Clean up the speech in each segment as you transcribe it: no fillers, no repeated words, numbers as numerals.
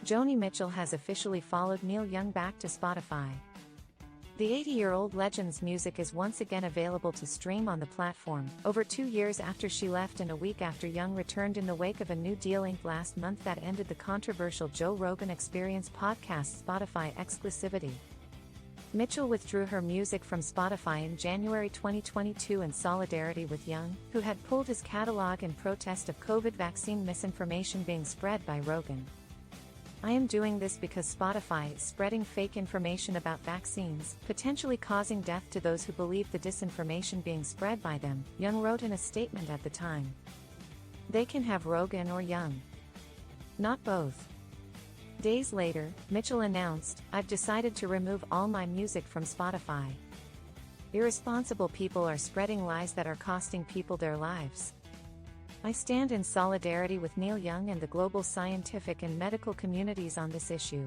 Joni Mitchell has officially followed Neil Young back to Spotify. The 80-year-old legend's music is once again available to stream on the platform, over 2 years after she left and a week after Young returned in the wake of a new deal inked last month that ended the controversial Joe Rogan Experience podcast Spotify exclusivity. Mitchell withdrew her music from Spotify in January 2022 in solidarity with Young, who had pulled his catalog in protest of COVID vaccine misinformation being spread by Rogan. "I am doing this because Spotify is spreading fake information about vaccines, potentially causing death to those who believe the disinformation being spread by them," Young wrote in a statement at the time. "They can have Rogan or Young. Not both." Days later, Mitchell announced, "I've decided to remove all my music from Spotify. Irresponsible people are spreading lies that are costing people their lives. I stand in solidarity with Neil Young and the global scientific and medical communities on this issue."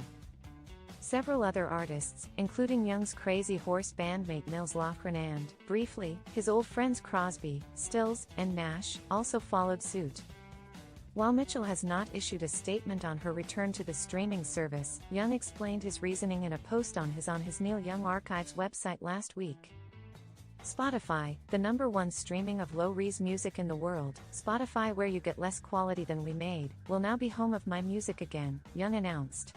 Several other artists, including Young's Crazy Horse bandmate Nils Lofgren and, briefly, his old friends Crosby, Stills, and Nash, also followed suit. While Mitchell has not issued a statement on her return to the streaming service, Young explained his reasoning in a post on his Neil Young Archives website last week. "Spotify, the #1 streaming of low-res music in the world, Spotify where you get less quality than we made, will now be home of my music again," Young announced.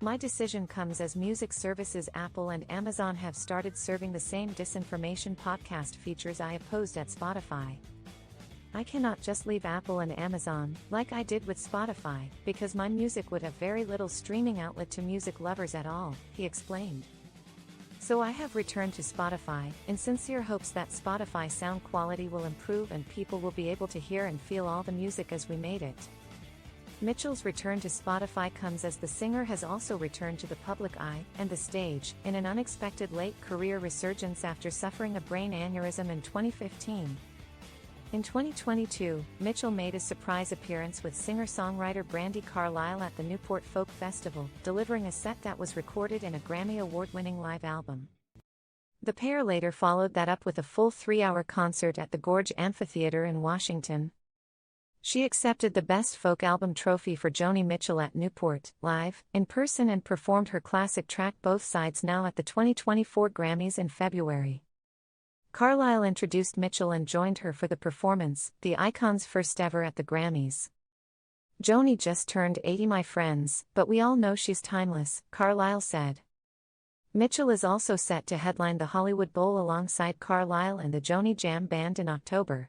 "My decision comes as music services Apple and Amazon have started serving the same disinformation podcast features I opposed at Spotify. I cannot just leave Apple and Amazon, like I did with Spotify, because my music would have very little streaming outlet to music lovers at all," he explained. "So I have returned to Spotify, in sincere hopes that Spotify sound quality will improve and people will be able to hear and feel all the music as we made it." Mitchell's return to Spotify comes as the singer has also returned to the public eye and the stage, in an unexpected late career resurgence after suffering a brain aneurysm in 2015. In 2022, Mitchell made a surprise appearance with singer-songwriter Brandi Carlile at the Newport Folk Festival, delivering a set that was recorded in a Grammy Award-winning live album. The pair later followed that up with a full 3-hour concert at the Gorge Amphitheater in Washington. She accepted the Best Folk Album trophy for Joni Mitchell at Newport, live, in person, and performed her classic track Both Sides Now at the 2024 Grammys in February. Carlile introduced Mitchell and joined her for the performance, the icon's first ever at the Grammys. "Joni just turned 80, my friends, but we all know she's timeless," Carlile said. Mitchell is also set to headline the Hollywood Bowl alongside Carlile and the Joni Jam Band in October.